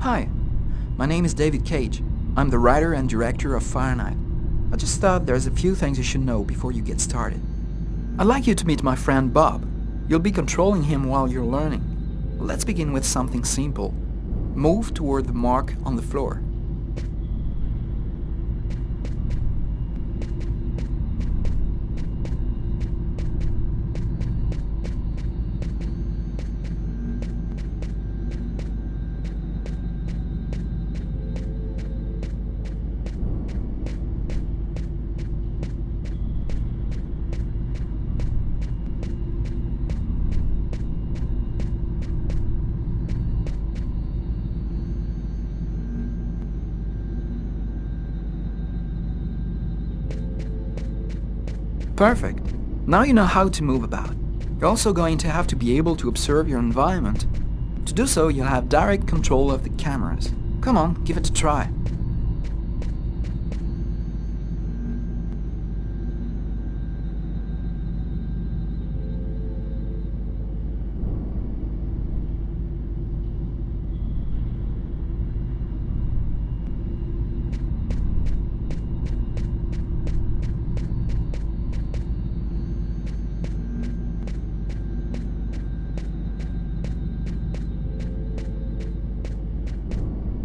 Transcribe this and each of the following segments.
Hi, my name is David Cage. I'm the writer and director of Fahrenheit. I just thought there's a few things you should know before you get started. I'd like you to meet my friend Bob. You'll be controlling him while you're learning. Let's begin with something simple. Move toward the mark on the floor. Perfect. Now you know how to move about. You're also going to have to be able to observe your environment. To do so, you'll have direct control of the cameras. Come on, give it a try.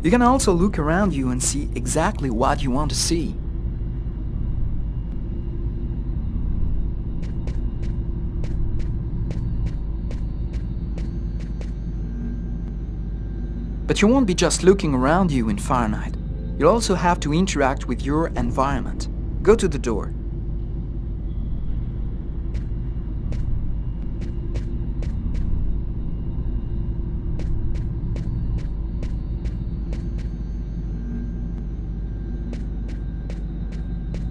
You can also look around you and see exactly what you want to see. But you won't be just looking around you in Fahrenheit. You'll also have to interact with your environment. Go to the door.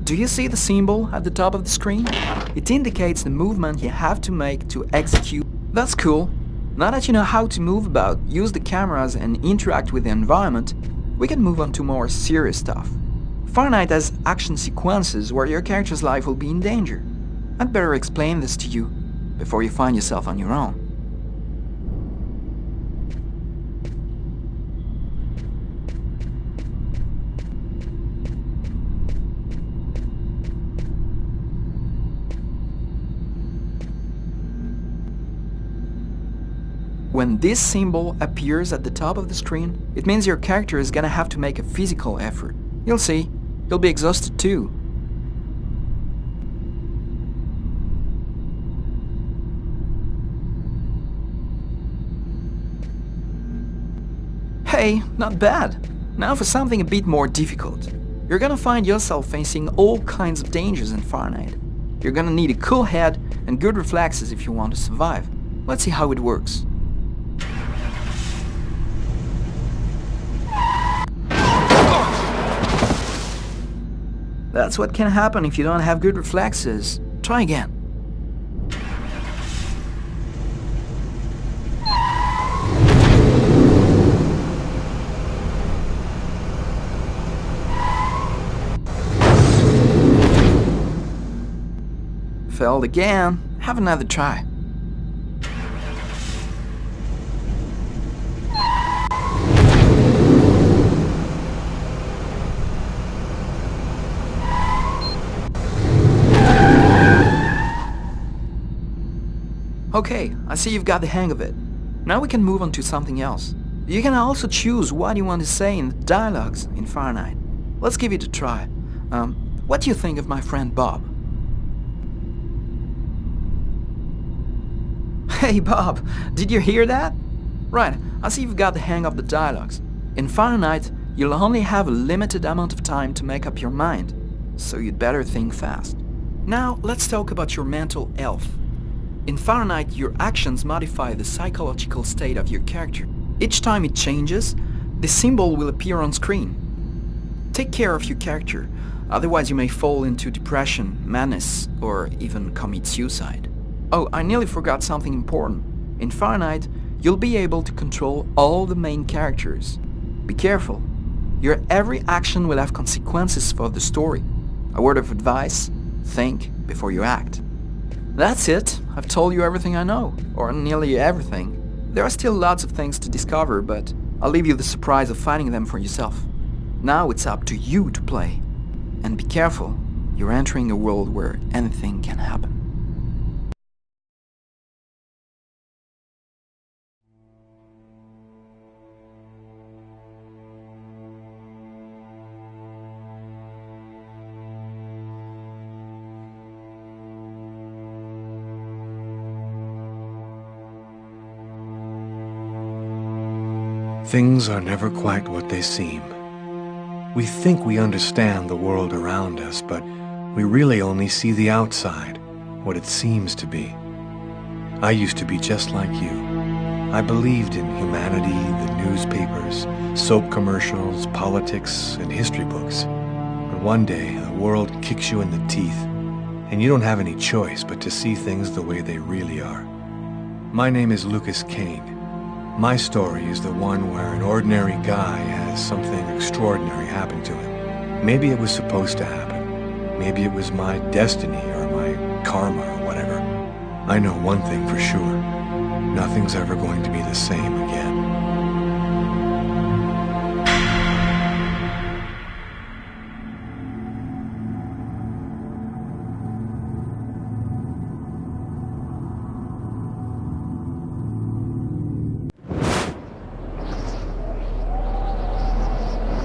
Do you see the symbol at the top of the screen? It indicates the movement you have to make to execute. That's cool. Now that you know how to move about, use the cameras and interact with the environment, we can move on to more serious stuff. Fahrenheit has action sequences where your character's life will be in danger. I'd better explain this to you before you find yourself on your own. When this symbol appears at the top of the screen, it means your character is gonna have to make a physical effort. You'll see, you'll be exhausted too. Hey, not bad. Now for something a bit more difficult. You're gonna find yourself facing all kinds of dangers in Fahrenheit. You're gonna need a cool head and good reflexes if you want to survive. Let's see how it works. That's what can happen if you don't have good reflexes. Try again. Failed again. Have another try. Okay, I see you've got the hang of it. Now we can move on to something else. You can also choose what you want to say in the dialogues in Fahrenheit. Let's give it a try. What do you think of my friend Bob? Hey Bob, did you hear that? Right, I see you've got the hang of the dialogues. In Fahrenheit, you'll only have a limited amount of time to make up your mind, so you'd better think fast. Now, let's talk about your mental health. In Fahrenheit, your actions modify the psychological state of your character. Each time it changes, the symbol will appear on screen. Take care of your character, otherwise you may fall into depression, madness, or even commit suicide. Oh, I nearly forgot something important. In Fahrenheit, you'll be able to control all the main characters. Be careful. Your every action will have consequences for the story. A word of advice, think before you act. That's it. I've told you everything I know, or nearly everything. There are still lots of things to discover, but I'll leave you the surprise of finding them for yourself. Now it's up to you to play. And be careful, you're entering a world where anything can happen. Things are never quite what they seem. We think we understand the world around us, but we really only see the outside, what it seems to be. I used to be just like you. I believed in humanity, the newspapers, soap commercials, politics, and history books. But one day, the world kicks you in the teeth, and you don't have any choice but to see things the way they really are. My name is Lucas Kane. My story is the one where an ordinary guy has something extraordinary happen to him. Maybe it was supposed to happen. Maybe it was my destiny or my karma or whatever. I know one thing for sure. Nothing's ever going to be the same again.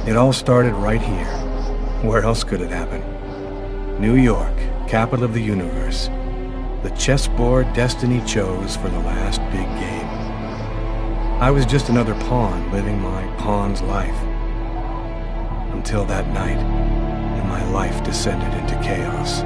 It all started right here. Where else could it happen? New York, capital of the universe. The chessboard destiny chose for the last big game. I was just another pawn living my pawn's life. Until that night, when my life descended into chaos.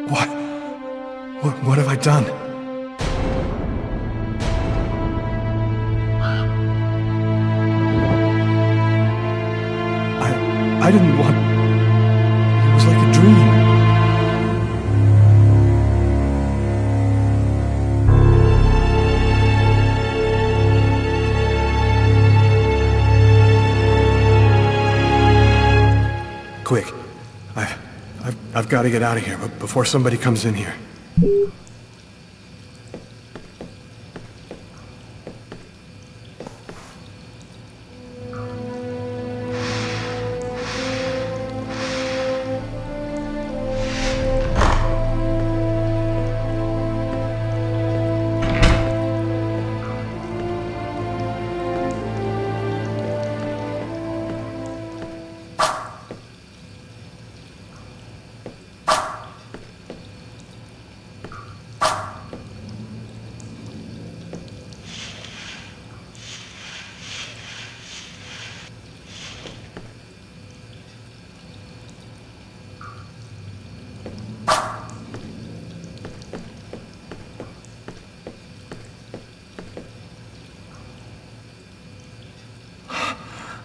What? What have I done? I didn't want... It was like a dream. Quick. I've got to get out of here, but before somebody comes in here.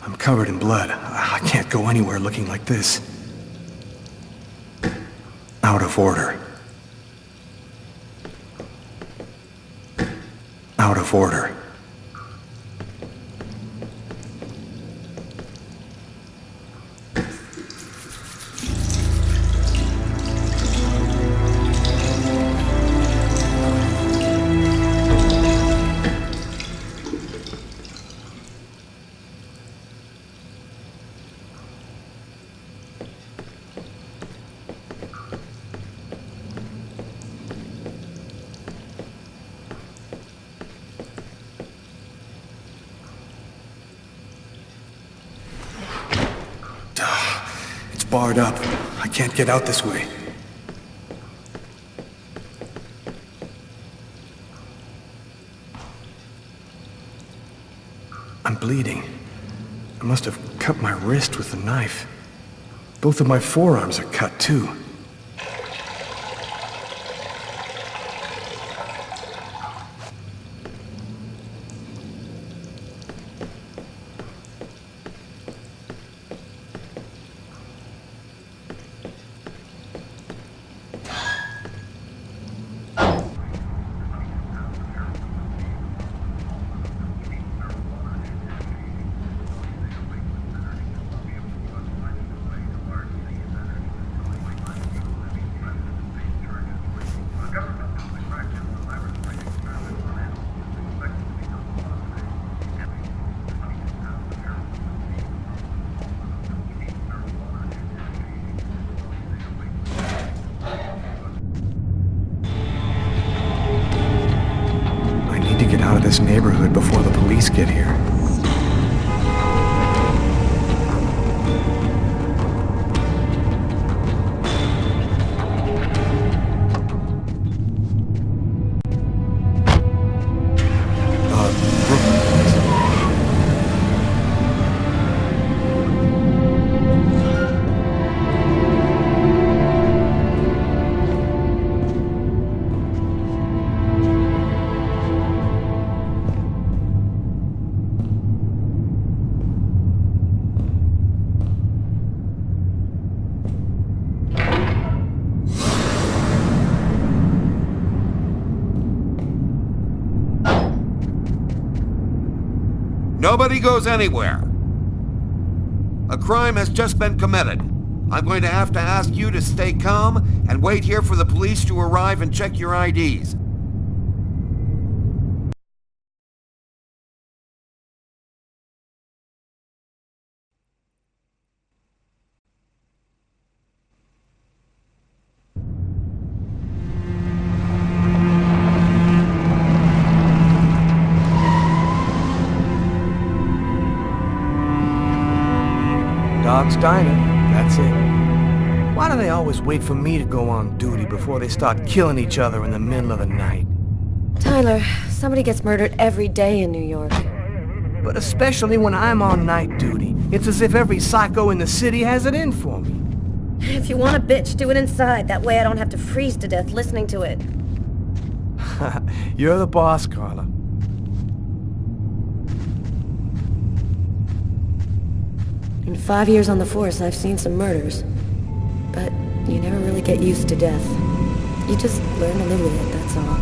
I'm covered in blood. I can't go anywhere looking like this. Out of order. Out of order. It's barred up. I can't get out this way. I'm bleeding. I must have cut my wrist with a knife. Both of my forearms are cut, too. Get out of this neighborhood before the police get here. Nobody goes anywhere. A crime has just been committed. I'm going to have to ask you to stay calm and wait here for the police to arrive and check your IDs. Dog's Diner, that's it. Why do they always wait for me to go on duty before they start killing each other in the middle of the night? Tyler, somebody gets murdered every day in New York. But especially when I'm on night duty. It's as if every psycho in the city has it in for me. If you want a bitch, do it inside. That way I don't have to freeze to death listening to it. You're the boss, Carla. In 5 years on the force, I've seen some murders. But you never really get used to death. You just learn to live with it, that's all.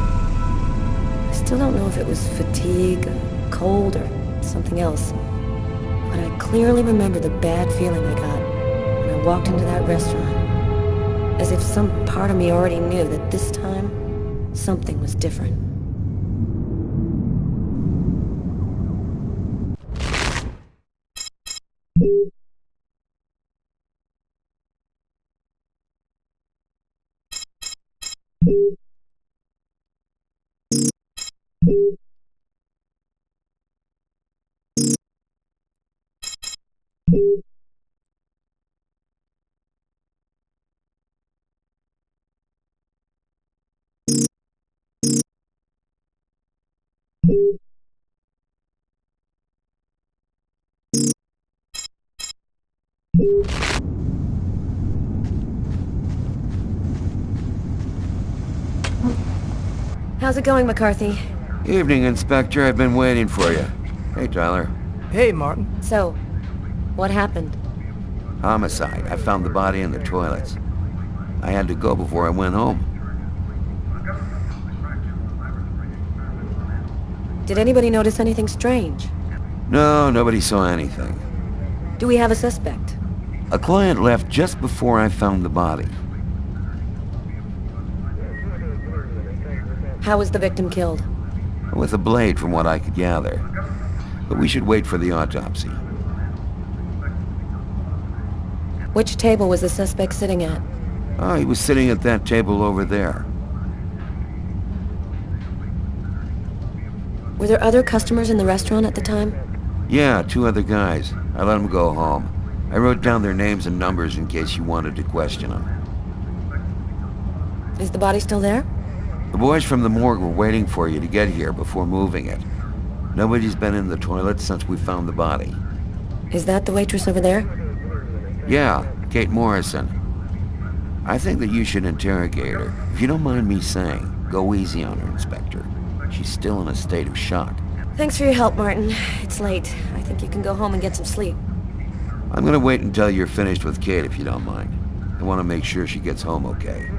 I still don't know if it was fatigue, cold, or something else. But I clearly remember the bad feeling I got when I walked into that restaurant. As if some part of me already knew that this time, something was different. How's it going, McCarthy? Evening, Inspector. I've been waiting for you. Hey, Tyler. Hey, Martin. So, what happened? Homicide. I found the body in the toilets. I had to go before I went home. Did anybody notice anything strange? No, nobody saw anything. Do we have a suspect? A client left just before I found the body. How was the victim killed? With a blade, from what I could gather. But we should wait for the autopsy. Which table was the suspect sitting at? Oh, he was sitting at that table over there. Were there other customers in the restaurant at the time? Yeah, 2 other guys. I let them go home. I wrote down their names and numbers in case you wanted to question them. Is the body still there? The boys from the morgue were waiting for you to get here before moving it. Nobody's been in the toilet since we found the body. Is that the waitress over there? Yeah, Kate Morrison. I think that you should interrogate her. If you don't mind me saying, go easy on her, Inspector. She's still in a state of shock. Thanks for your help, Martin. It's late. I think you can go home and get some sleep. I'm gonna wait until you're finished with Kate, if you don't mind. I want to make sure she gets home okay.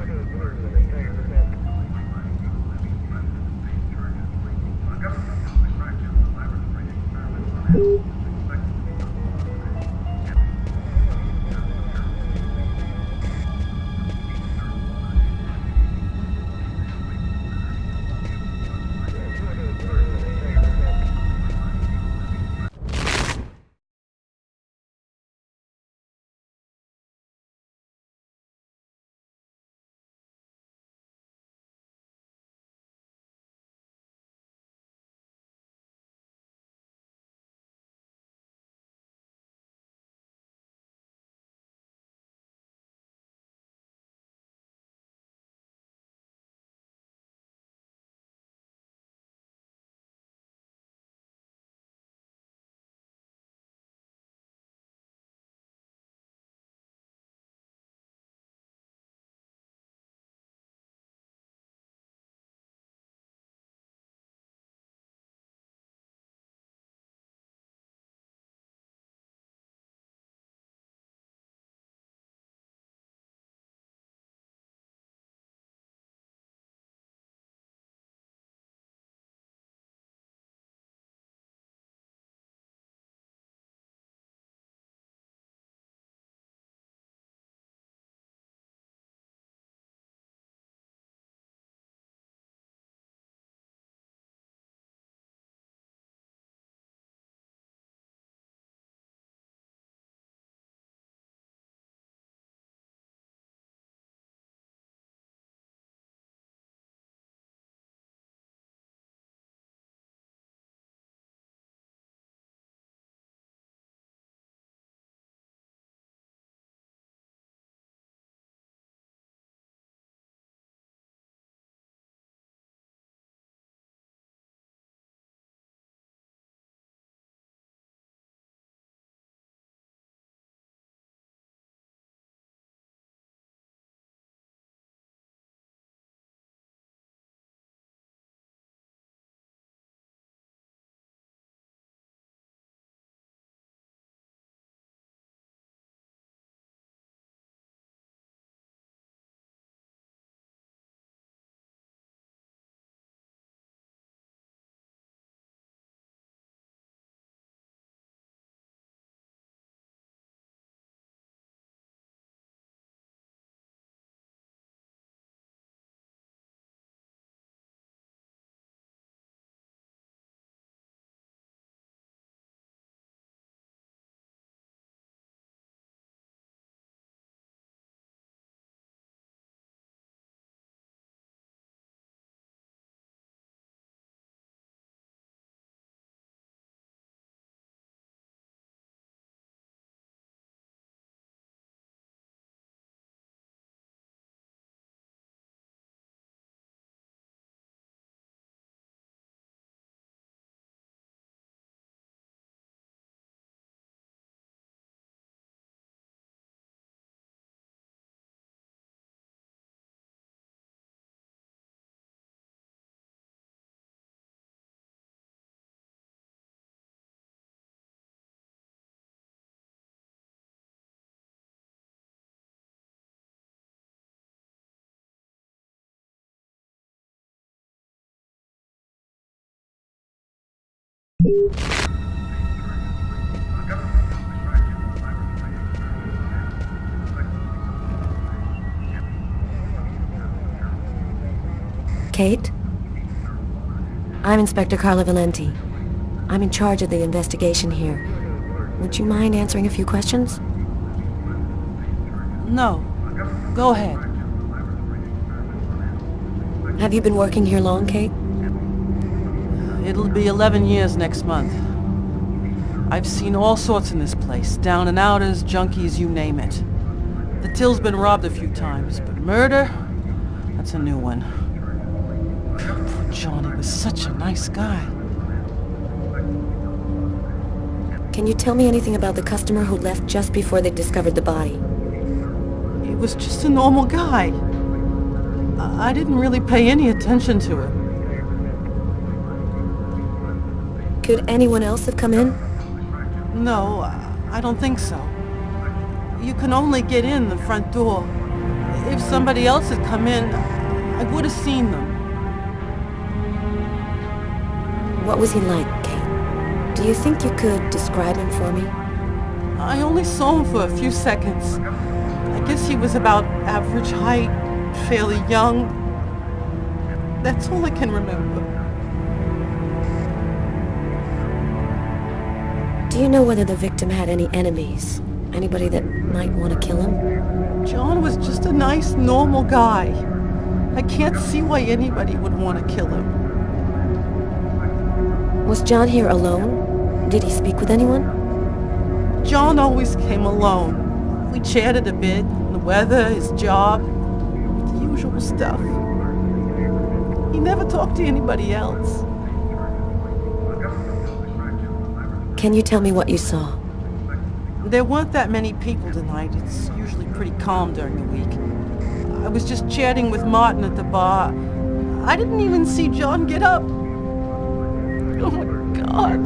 Kate? I'm Inspector Carla Valenti. I'm in charge of the investigation here. Would you mind answering a few questions? No. Go ahead. Have you been working here long, Kate? It'll be 11 years next month. I've seen all sorts in this place. Down and outers, junkies, you name it. The till's been robbed a few times, but murder? That's a new one. Poor Johnny was such a nice guy. Can you tell me anything about the customer who left just before they discovered the body? He was just a normal guy. I didn't really pay any attention to him. Could anyone else have come in? No, I don't think so. You can only get in the front door. If somebody else had come in, I would have seen them. What was he like, Kate? Do you think you could describe him for me? I only saw him for a few seconds. I guess he was about average height, fairly young. That's all I can remember. Do you know whether the victim had any enemies? Anybody that might want to kill him? John was just a nice, normal guy. I can't see why anybody would want to kill him. Was John here alone? Did he speak with anyone? John always came alone. We chatted a bit, the weather, his job, the usual stuff. He never talked to anybody else. Can you tell me what you saw? There weren't that many people tonight. It's usually pretty calm during the week. I was just chatting with Martin at the bar. I didn't even see John get up. Oh my God.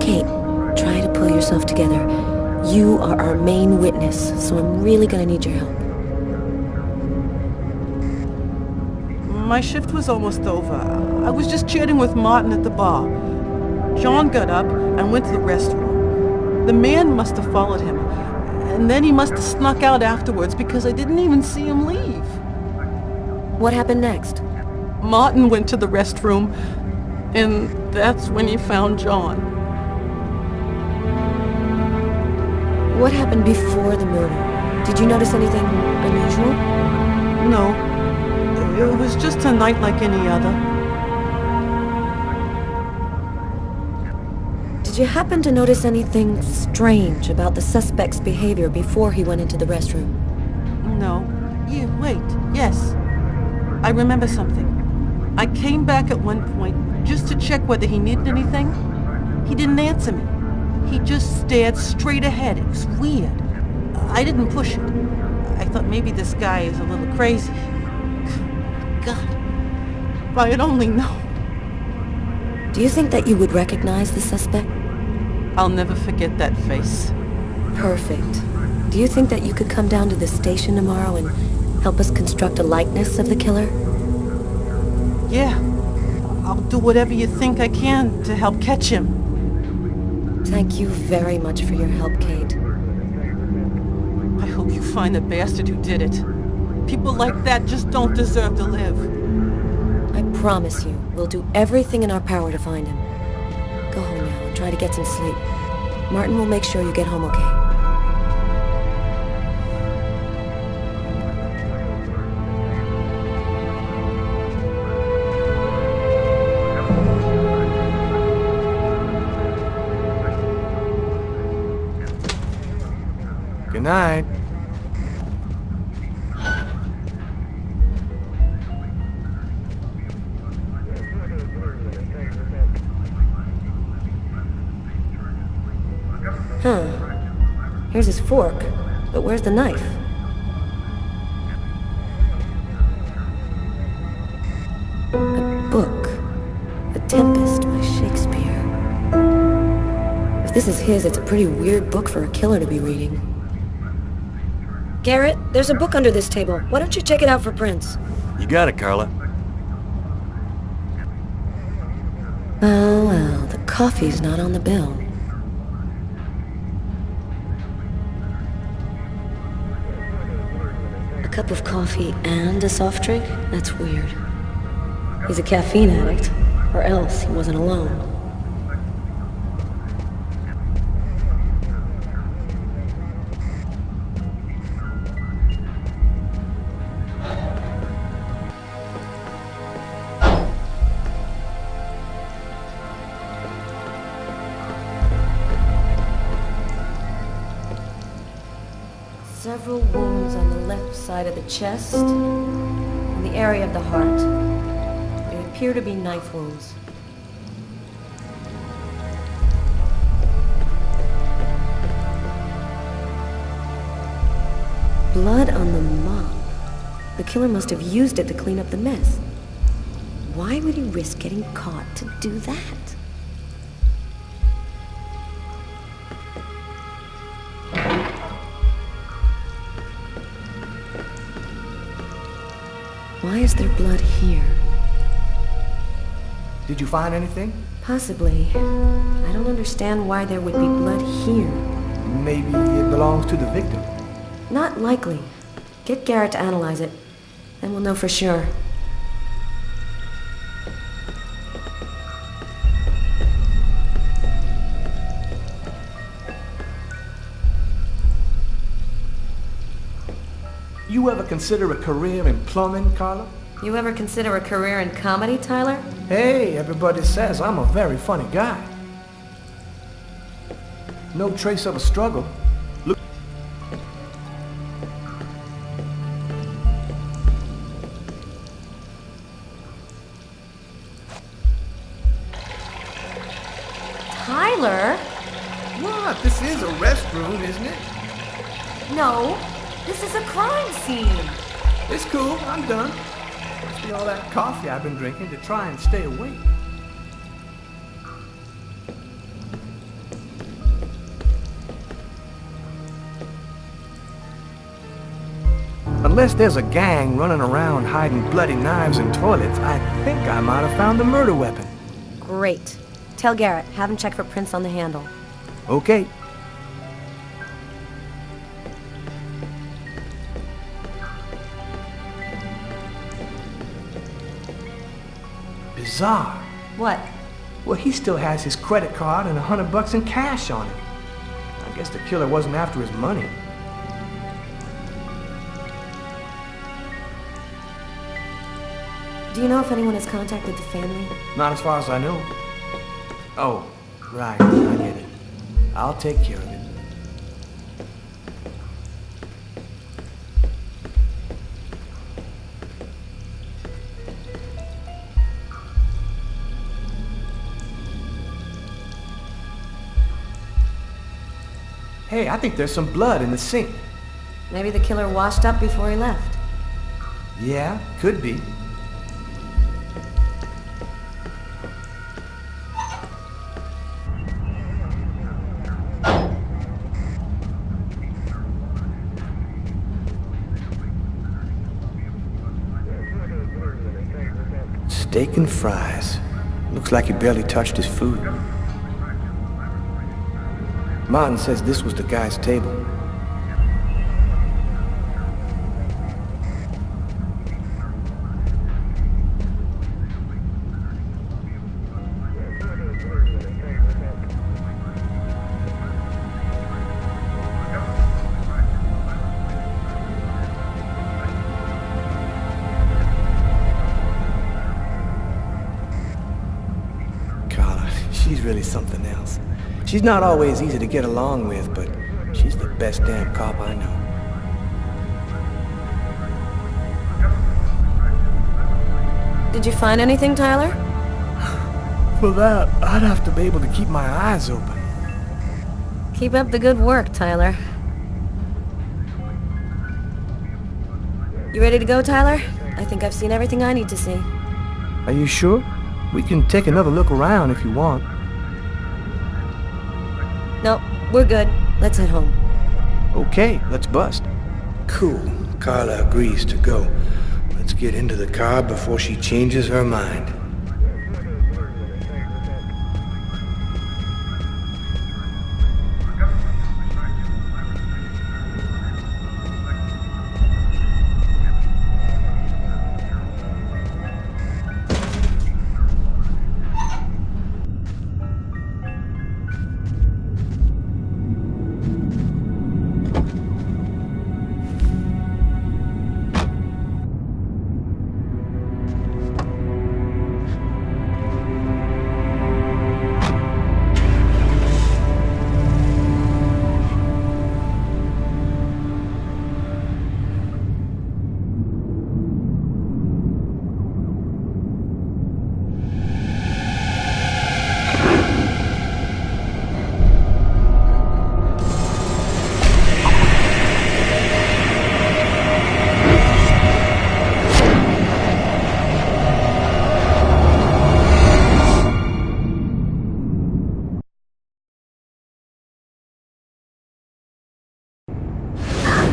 Kate, try to pull yourself together. You are our main witness, so I'm really gonna need your help. My shift was almost over. I was just chatting with Martin at the bar. John got up and went to the restroom. The man must have followed him, and then he must have snuck out afterwards because I didn't even see him leave. What happened next? Martin went to the restroom, and that's when he found John. What happened before the murder? Did you notice anything unusual? No. It was just a night like any other. Did you happen to notice anything strange about the suspect's behavior before he went into the restroom? No. Yeah, wait. Yes. I remember something. I came back at one point just to check whether he needed anything. He didn't answer me. He just stared straight ahead. It was weird. I didn't push it. I thought maybe this guy is a little crazy. God. If I had only known. Do you think that you would recognize the suspect? I'll never forget that face. Perfect. Do you think that you could come down to the station tomorrow and help us construct a likeness of the killer? Yeah. I'll do whatever you think I can to help catch him. Thank you very much for your help, Kate. I hope you find the bastard who did it. People like that just don't deserve to live. I promise you, we'll do everything in our power to find him. Go home now and try to get some sleep. Martin will make sure you get home okay. Good night. Huh. Here's his fork, but where's the knife? A book. The Tempest by Shakespeare. If this is his, it's a pretty weird book for a killer to be reading. Garrett, there's a book under this table. Why don't you check it out for prints? You got it, Carla. Oh well, the coffee's not on the bill. A cup of coffee and a soft drink? That's weird. He's a caffeine addict, or else he wasn't alone. Several wounds on the left side of the chest and the area of the heart. They appear to be knife wounds. Blood on the mop. The killer must have used it to clean up the mess. Why would he risk getting caught to do that? Why is there blood here? Did you find anything? Possibly. I don't understand why there would be blood here. Maybe it belongs to the victim. Not likely. Get Garrett to analyze it. Then we'll know for sure. You ever consider a career in plumbing, Carla? You ever consider a career in comedy, Tyler? Hey, everybody says I'm a very funny guy. No trace of a struggle. Look. Tyler? What? This is a restroom, isn't it? No. This is a crime scene. It's cool. I'm done. Must be all that coffee I've been drinking to try and stay awake. Unless there's a gang running around hiding bloody knives in toilets, I think I might have found the murder weapon. Great. Tell Garrett, have him check for prints on the handle. Okay. Bizarre. What? Well, he still has his credit card and $100 in cash on him. I guess the killer wasn't after his money. Do you know if anyone has contacted the family? Not as far as I know. Oh, right, I get it. I'll take care of it. Hey, I think there's some blood in the sink. Maybe the killer washed up before he left. Yeah, could be. Steak and fries. Looks like he barely touched his food. Martin says this was the guy's table. Carla, she's really something else. She's not always easy to get along with, but she's the best damn cop I know. Did you find anything, Tyler? For that, I'd have to be able to keep my eyes open. Keep up the good work, Tyler. You ready to go, Tyler? I think I've seen everything I need to see. Are you sure? We can take another look around if you want. No, we're good. Let's head home. Okay, let's bust. Cool. Carla agrees to go. Let's get into the car before she changes her mind.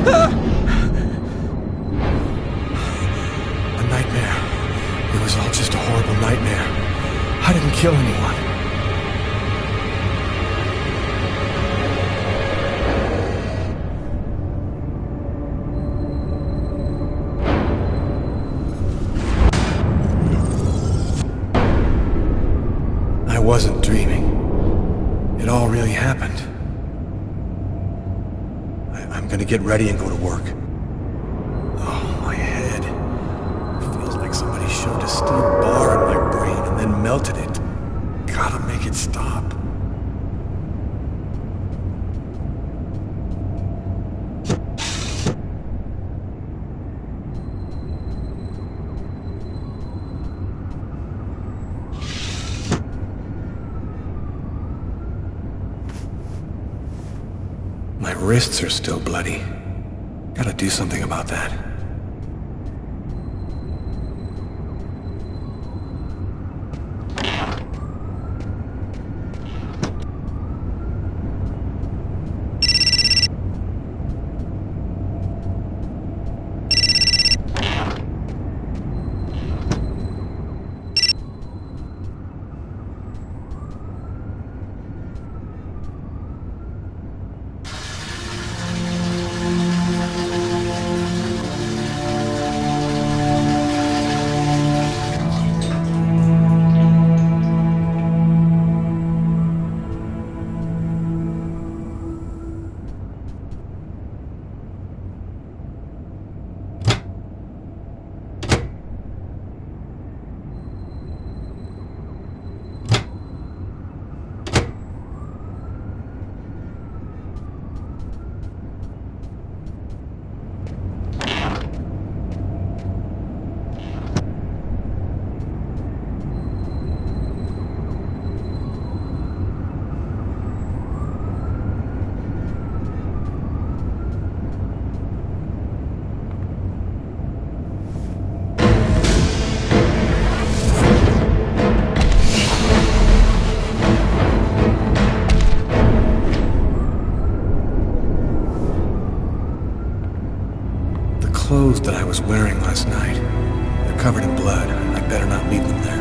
A nightmare. It was all just a horrible nightmare. I didn't kill anyone. I wasn't dreaming. It all really happened. I'm gonna get ready and go to work. Oh, my head. Feels like somebody shoved a steel bar in my brain and then melted it. Gotta make it stop. My wrists are still bloody. Gotta do something about that. Clothes that I was wearing last night. They're covered in blood. I'd better not leave them there.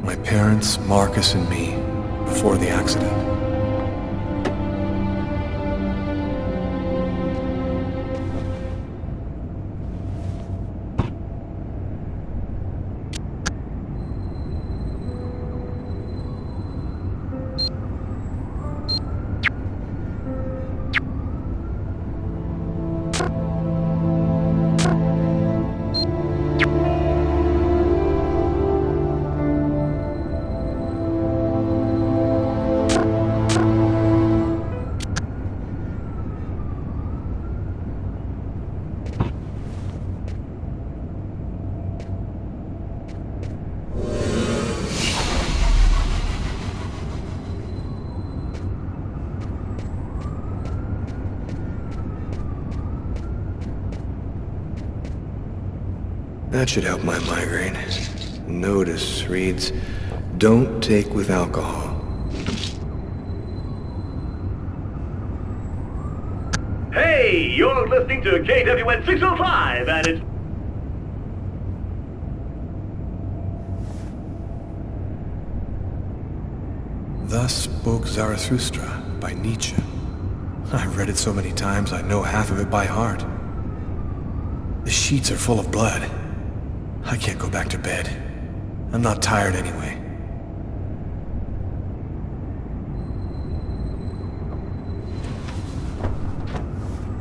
My parents, Marcus, and me, before the accident. That should help my migraine. Notice reads, don't take with alcohol. Hey, you're listening to KWN 605, and it's... Thus spoke Zarathustra by Nietzsche. I've read it so many times I know half of it by heart. The sheets are full of blood. I can't go back to bed. I'm not tired anyway.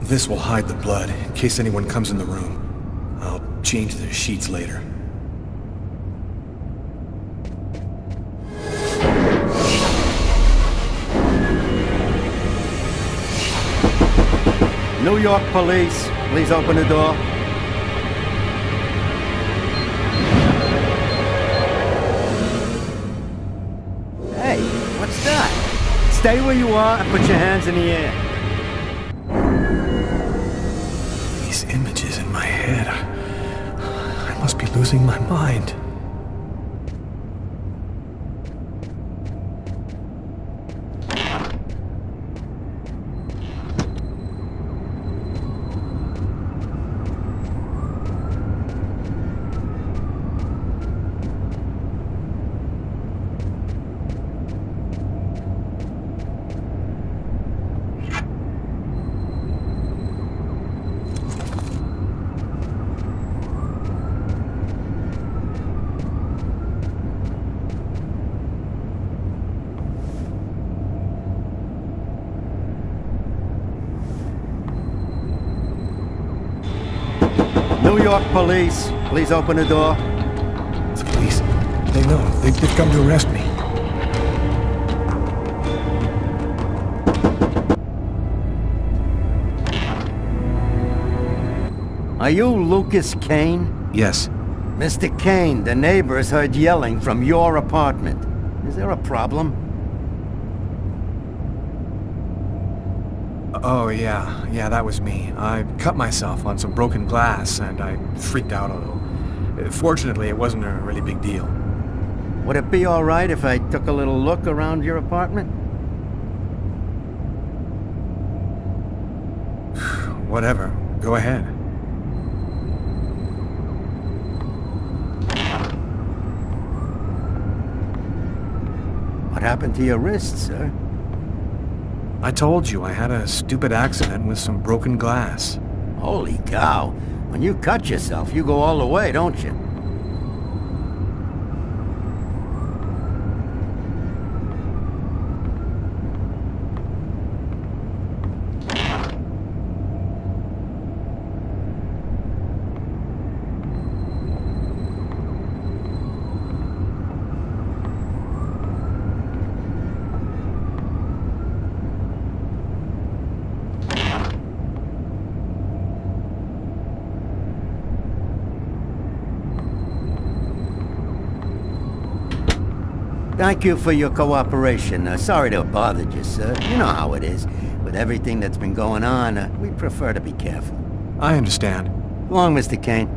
This will hide the blood in case anyone comes in the room. I'll change the sheets later. New York police, please open the door. Hey, what's that? Stay where you are and put your hands in the air. These images in my head. I must be losing my mind. New York police, please open the door. The police. They know. They've come to arrest me. Are you Lucas Kane? Yes. Mr. Kane, the neighbors heard yelling from your apartment. Is there a problem? Oh, yeah, that was me. I cut myself on some broken glass, and I freaked out a little. Fortunately, it wasn't a really big deal. Would it be all right if I took a little look around your apartment? Whatever. Go ahead. What happened to your wrist, sir? I told you I had a stupid accident with some broken glass. Holy cow. When you cut yourself, you go all the way, don't you? Thank you for your cooperation. Sorry to have bothered you, sir. You know how it is. With everything that's been going on, we prefer to be careful. I understand. Go on, Mr. Kane.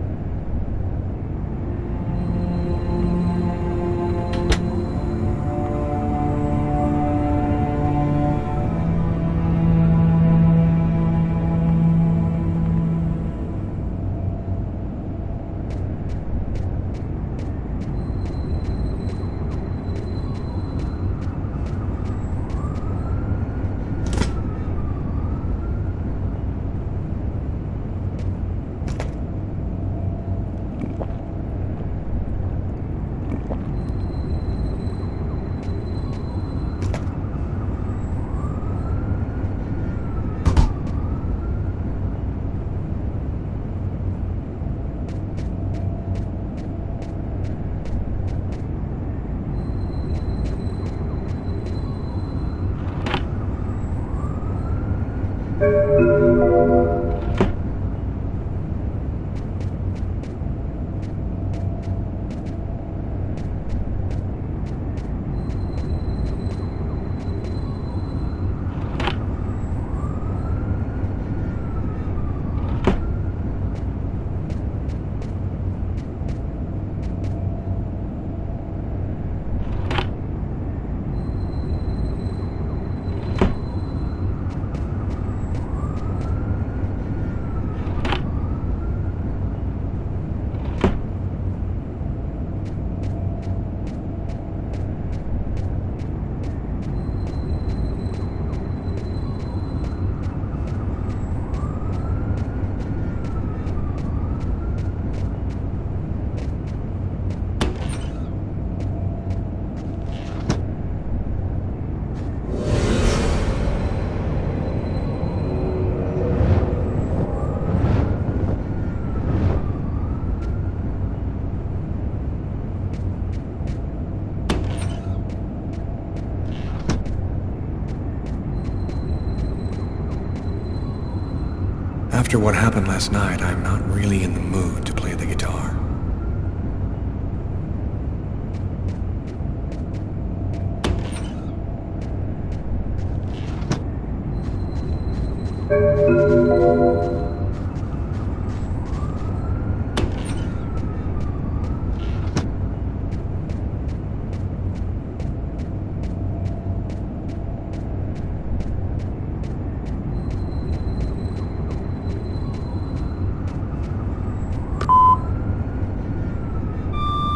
After what happened last night, I'm not really in the mood to play the guitar.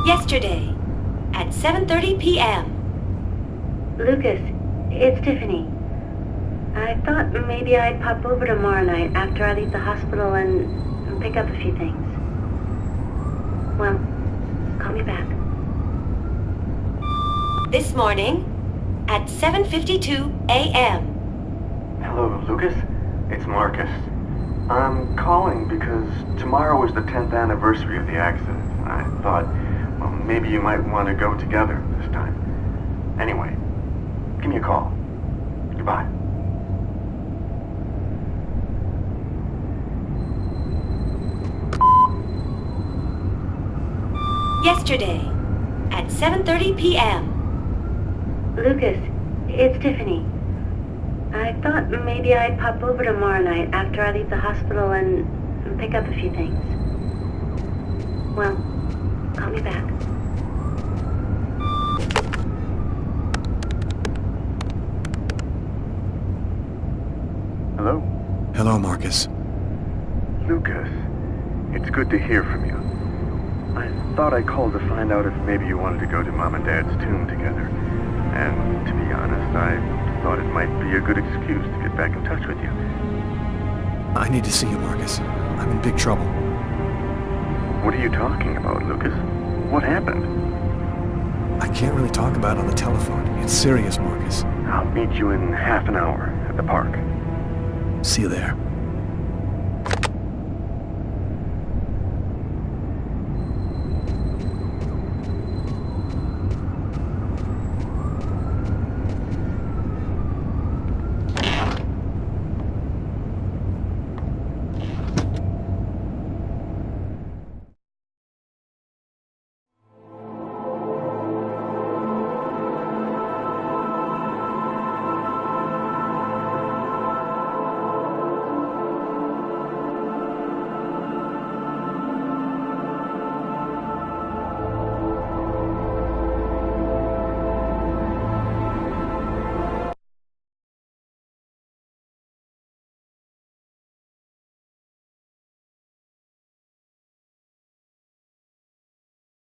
Yesterday, at 7:30 p.m. Lucas, it's Tiffany. I thought maybe I'd pop over tomorrow night after I leave the hospital and pick up a few things. Well, call me back. This morning, at 7:52 a.m. Hello, Lucas. It's Marcus. I'm calling because tomorrow is the 10th anniversary of the accident. I thought, well, maybe you might want to go together this time. Anyway, give me a call. Goodbye. Yesterday, at 7:30 p.m. Lucas, it's Tiffany. I thought maybe I'd pop over tomorrow night after I leave the hospital and pick up a few things. Well, call me back. Hello? Hello, Marcus. Lucas, it's good to hear from you. I thought I called to find out if maybe you wanted to go to Mom and Dad's tomb together. And to be honest, I thought it might be a good excuse to get back in touch with you. I need to see you, Marcus. I'm in big trouble. What are you talking about, Lucas? What happened? I can't really talk about it on the telephone. It's serious, Marcus. I'll meet you in half an hour at the park. See you there.